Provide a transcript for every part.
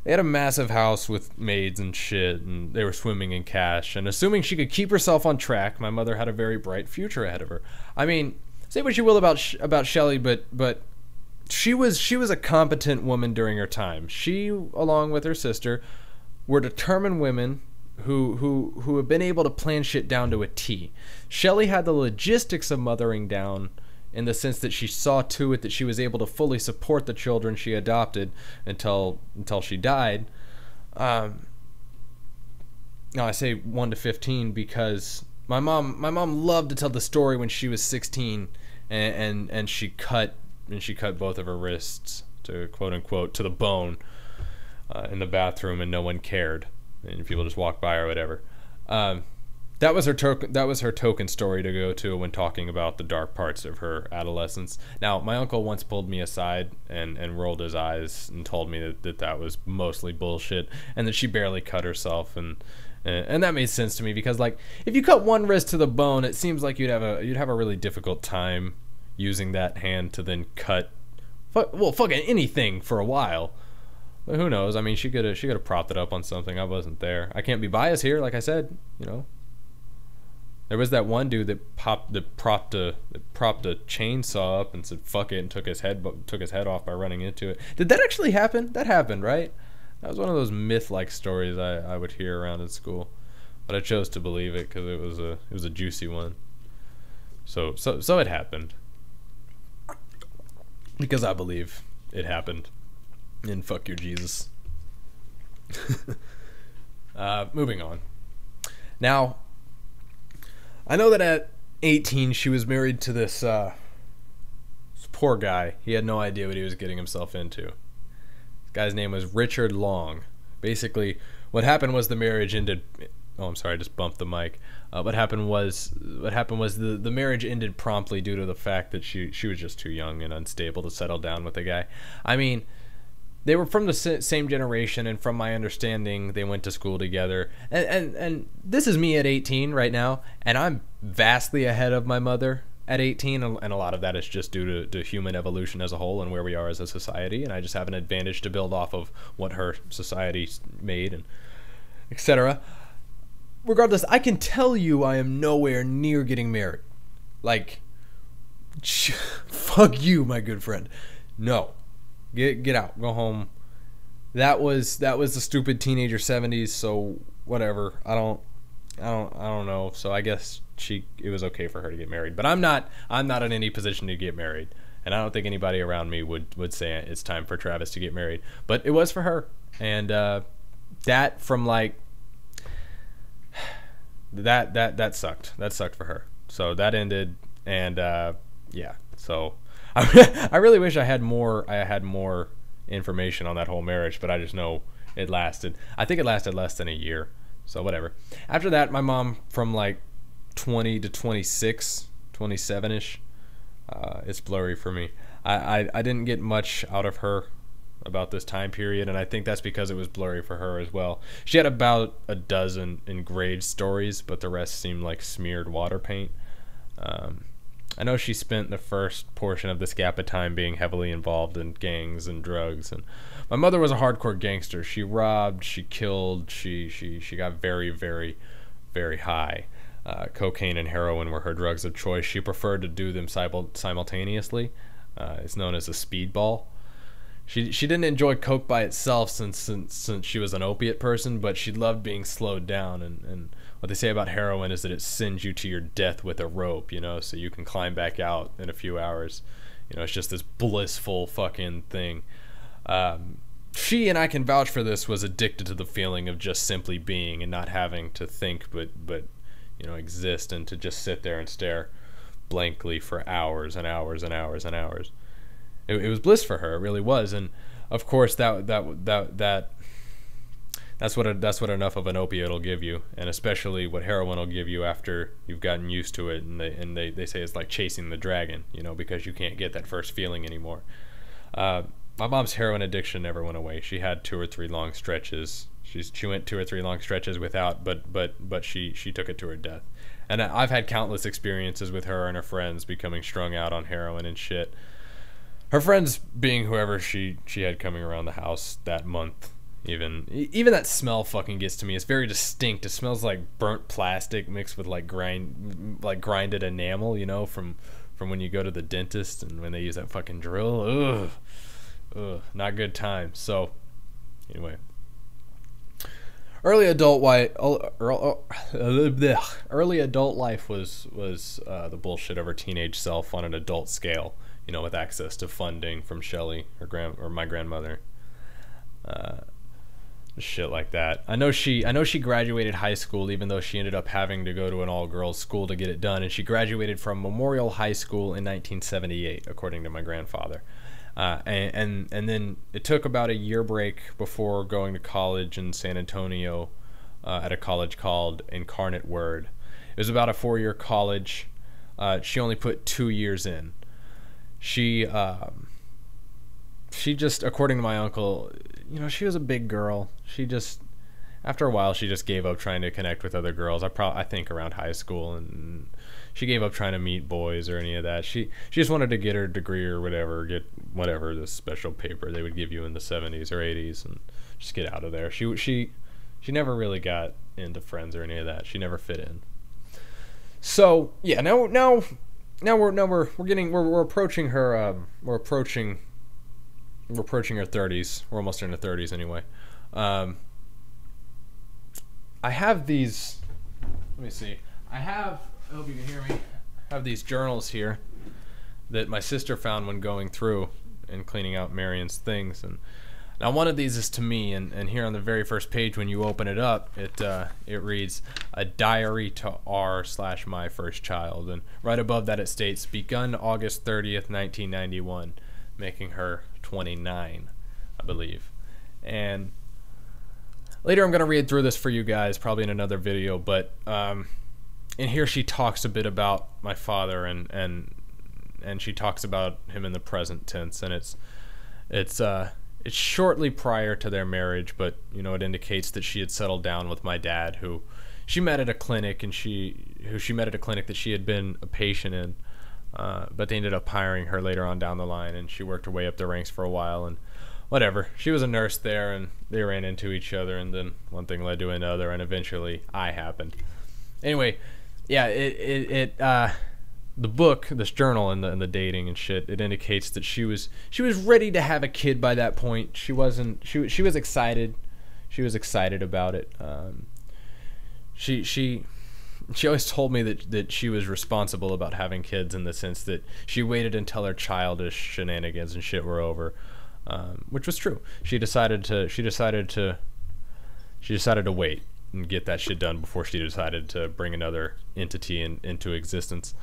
They had a massive house with maids and shit, and they were swimming in cash. And assuming she could keep herself on track, my mother had a very bright future ahead of her. I mean, say what you will about Shelley, but she was a competent woman during her time. She, along with her sister, were determined women who have been able to plan shit down to a T. Shelley had the logistics of mothering down in the sense that she saw to it that she was able to fully support the children she adopted until she died. Now I say 1 to 15 because my mom loved to tell the story when she was 16 and she cut both of her wrists, to quote unquote, to the bone in the bathroom, and no one cared, and people just walked by or whatever. That was her token story to go to when talking about the dark parts of her adolescence. Now, my uncle once pulled me aside and rolled his eyes and told me that was mostly bullshit and that she barely cut herself, and that made sense to me because, like, if you cut one wrist to the bone, it seems like you'd have a really difficult time using that hand to then cut fucking anything for a while. But who knows? I mean, she could have propped it up on something. I wasn't there. I can't be biased here, like I said, you know. There was that one dude that propped a chainsaw up and said fuck it and took his head off by running into it. Did that actually happen? That happened, right? That was one of those myth-like stories I would hear around in school, but I chose to believe it because it was a juicy one. So it happened because I believe it happened. And fuck your Jesus. Moving on. Now, I know that at 18 she was married to this poor guy. He had no idea what he was getting himself into. This guy's name was Richard Long. Basically, what happened was the marriage ended. Oh, I'm sorry, I just bumped the mic. What happened was the marriage ended promptly due to the fact that she was just too young and unstable to settle down with the guy. I mean, they were from the same generation, and from my understanding, they went to school together. And this is me at 18 right now, and I'm vastly ahead of my mother at 18, and a lot of that is just due to human evolution as a whole and where we are as a society, and I just have an advantage to build off of what her society made, and etc. Regardless, I can tell you I am nowhere near getting married. Like, fuck you, my good friend. No. Get out. Go home. That was the stupid teenager 70s, so whatever. I don't know. So I guess it was okay for her to get married. But I'm not in any position to get married. And I don't think anybody around me would say it's time for Travis to get married. But it was for her. And that from like that sucked. That sucked for her. So that ended, and yeah. So I really wish I had more information on that whole marriage, but I just know it lasted. I think it lasted less than a year. So whatever. After that, my mom, from like 20 to 26, 27-ish, it's blurry for me. I didn't get much out of her about this time period, and I think that's because it was blurry for her as well. She had about a dozen engraved stories, but the rest seemed like smeared water paint. I know she spent the first portion of this gap of time being heavily involved in gangs and drugs, and my mother was a hardcore gangster. She robbed, she killed, she got very, very, very high. Cocaine and heroin were her drugs of choice. She preferred to do them simultaneously. It's known as a speedball. She didn't enjoy coke by itself since she was an opiate person, but she loved being slowed down, and what they say about heroin is that it sends you to your death with a rope, you know, so you can climb back out in a few hours. You know, it's just this blissful fucking thing. She, and I can vouch for this, was addicted to the feeling of just simply being and not having to think but you know, exist, and to just sit there and stare blankly for hours and hours and hours and hours. It was bliss for her. It really was. And of course that's what enough of an opiate will give you, and especially what heroin will give you after you've gotten used to it. And they say it's like chasing the dragon, you know, because you can't get that first feeling anymore. My mom's heroin addiction never went away. She had 2 or 3 long stretches. She went 2 or 3 long stretches without, but she took it to her death. And I've had countless experiences with her and her friends becoming strung out on heroin and shit. Her friends being whoever she had coming around the house that month. Even that smell fucking gets to me. It's very distinct. It smells like burnt plastic mixed with like grinded enamel, you know, from when you go to the dentist and when they use that fucking drill. Ugh, not good time. So anyway, early adult life was the bullshit of her teenage self on an adult scale, you know, with access to funding from Shelley, or my grandmother. Shit like that. I know she graduated high school, even though she ended up having to go to an all-girls school to get it done, and she graduated from Memorial High School in 1978, according to my grandfather. And then it took about a year break before going to college in San Antonio, at a college called Incarnate Word. It was about a 4-year college. She only put 2 years in. She just, according to my uncle, you know, she was a big girl. She just, after a while, she just gave up trying to connect with other girls. I think around high school, and she gave up trying to meet boys or any of that. She just wanted to get her degree or whatever, get whatever, this special paper they would give you in the 70s or 80s, and just get out of there. She never really got into friends or any of that. She never fit in. So yeah, now we're approaching her. We're approaching her 30s. We're almost in her 30s anyway. I have these. Let me see. I hope you can hear me. I have these journals here that my sister found when going through and cleaning out Marion's things. And now one of these is to me, and here on the very first page, when you open it up, it reads, "A diary to R/my first child." And right above that it states, "Begun August 30th, 1991, making her 29, I believe." And later I'm going to read through this for you guys, probably in another video, but in here she talks a bit about my father, and she talks about him in the present tense, and it's shortly prior to their marriage, but you know, it indicates that she had settled down with my dad, who she met at a clinic, and she met at a clinic that she had been a patient in. But they ended up hiring her later on down the line, and she worked her way up the ranks for a while, and whatever. She was a nurse there, and they ran into each other, and then one thing led to another, and eventually I happened. Anyway, yeah, the book, this journal, and the dating and shit, it indicates that she was ready to have a kid by that point. She was excited. She was excited about it. She always told me that she was responsible about having kids, in the sense that she waited until her childish shenanigans and shit were over, which was true. She decided to wait and get that shit done before she decided to bring another entity into existence.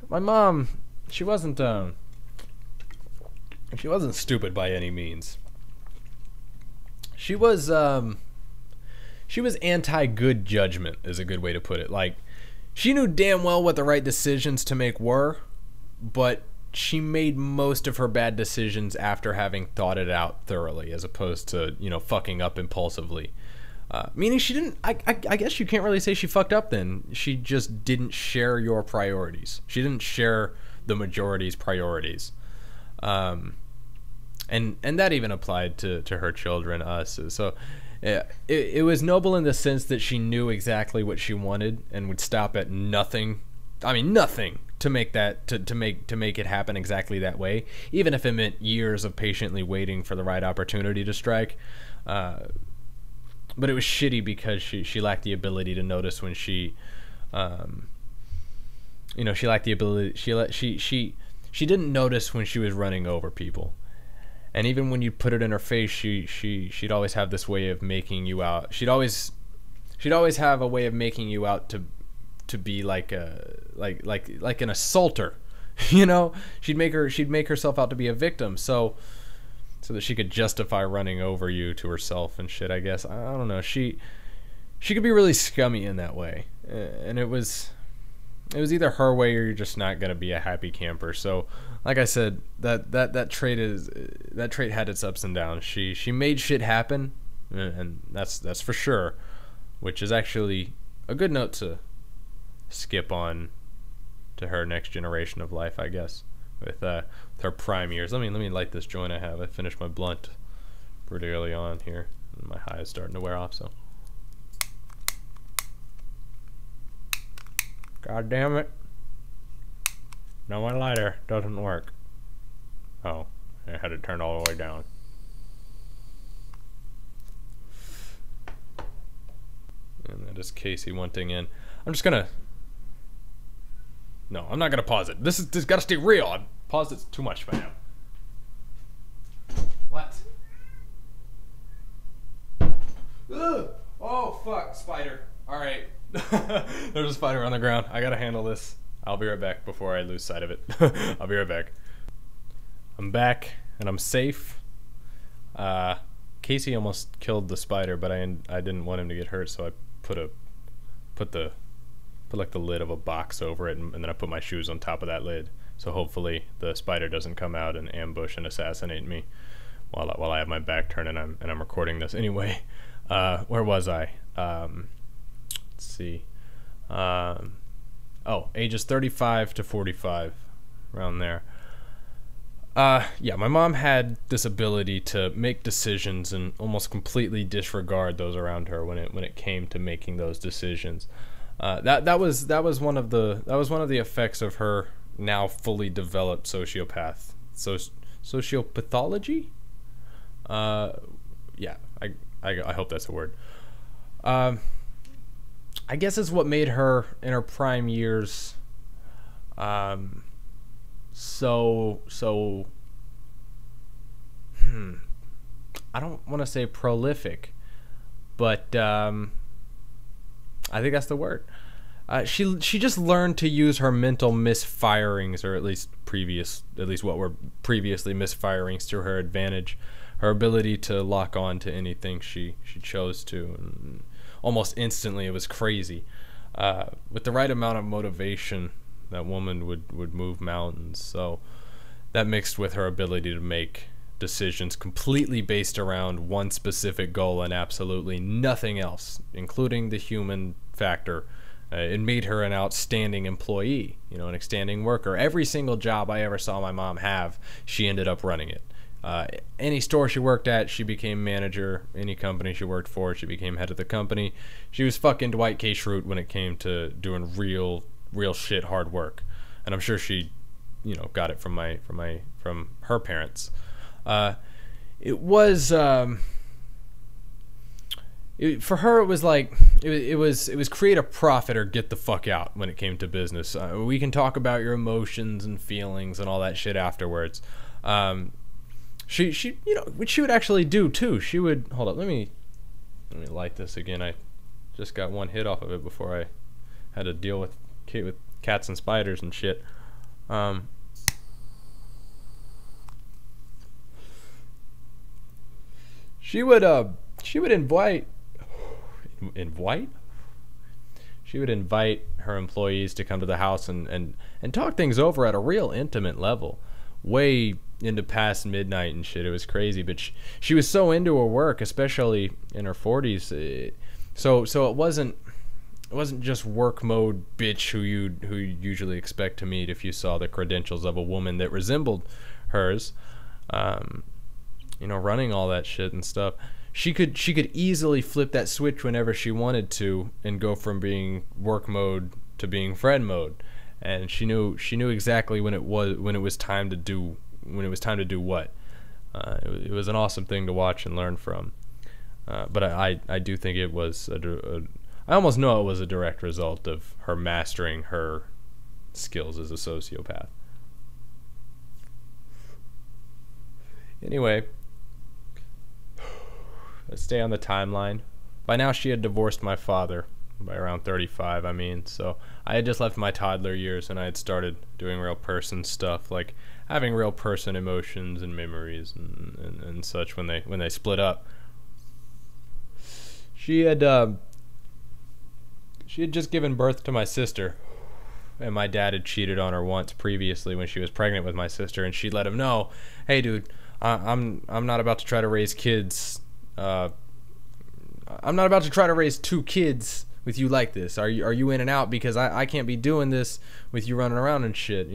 My mom. She wasn't stupid by any means. She was anti-good judgment, is a good way to put it. Like, she knew damn well what the right decisions to make were, but she made most of her bad decisions after having thought it out thoroughly, as opposed to, you know, fucking up impulsively. Meaning she didn't, I guess you can't really say she fucked up then. She just didn't share your priorities. She didn't share the majority's priorities. And that even applied to her children, us. So it was noble in the sense that she knew exactly what she wanted and would stop at nothing. I mean, nothing to make that to make it happen exactly that way, even if it meant years of patiently waiting for the right opportunity to strike. But it was shitty because she lacked the ability to notice when she lacked the ability. She didn't notice when she was running over people. And even when you put it in her face, she'd always have this way of making you out. She'd always have a way of making you out to be like an assaulter, you know. She'd make herself out to be a victim, so that she could justify running over you to herself and shit. I guess I don't know. She could be really scummy in that way, and it was either her way or you're just not gonna be a happy camper. So, like I said, that trait had its ups and downs. She made shit happen, and that's for sure. Which is actually a good note to skip on to her next generation of life, I guess, with her prime years. Let me light this joint I have. I finished my blunt pretty early on here. My high is starting to wear off, so. God damn it. Now my lighter doesn't work. Oh, I had it turned all the way down. And that is Casey wanting in. I'm just gonna... No, I'm not gonna pause it. This gotta stay real. I paused it too much by now. What? Ugh! Oh, fuck, spider. Alright. There's a spider on the ground. I gotta handle this. I'll be right back before I lose sight of it. I'll be right back. I'm back, and I'm safe. Casey almost killed the spider, but I didn't want him to get hurt, so I put like the lid of a box over it, and then I put my shoes on top of that lid. So hopefully the spider doesn't come out and ambush and assassinate me while I have my back turned and I'm recording this. Anyway, where was I? Let's see. Oh, ages 35 to 45, around there. Yeah, my mom had this ability to make decisions and almost completely disregard those around her when it came to making those decisions. That was one of the effects of her now fully developed sociopath. Sociopathology? Yeah, I hope that's a word. I guess it's what made her in her prime years so I don't want to say prolific, but I think that's the word. She just learned to use her mental misfirings, or at least what were previously misfirings, to her advantage. Her ability to lock on to anything she chose to, and almost instantly. It was crazy. With the right amount of motivation, that woman would move mountains. So that mixed with her ability to make decisions completely based around one specific goal and absolutely nothing else, including the human factor. It made her an outstanding employee, an outstanding worker. Every single job I ever saw my mom have, she ended up running it. Any store she worked at, she became manager. Any company she worked for, she became head of the company. She was fucking Dwight K. Schrute when it came to doing real shit hard work. And I'm sure she, got it from her parents. It was for her, it was like it was create a profit or get the fuck out when it came to business. We can talk about your emotions and feelings and all that shit afterwards. She which she would actually do too. She would hold up. Let me light this again. I just got one hit off of it before I had to deal with cats and spiders and shit. She would invite her employees to come to the house and talk things over at a real intimate level, way into past midnight and shit. It was crazy, but she was so into her work, especially in her 40s. So it wasn't just work mode bitch who you'd usually expect to meet if you saw the credentials of a woman that resembled hers. Running all that shit and stuff. She could easily flip that switch whenever she wanted to and go from being work mode to being friend mode. And she knew exactly when it was time to do what. It was an awesome thing to watch and learn from. But I do think it was I almost know it was a direct result of her mastering her skills as a sociopath. Anyway, let's stay on the timeline. By now she had divorced my father, by around 35, so I had just left my toddler years and I had started doing real person stuff, like having real person emotions and memories and such when they split up. She had just given birth to my sister, and my dad had cheated on her once previously when she was pregnant with my sister, and she let him know, hey dude, I'm not about to try to raise kids. I'm not about to try to raise two kids with you like this. Are you in and out? Because I can't be doing this with you running around and shit.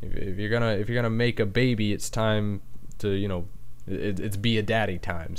If you're gonna make a baby, it's time to It's be a daddy time.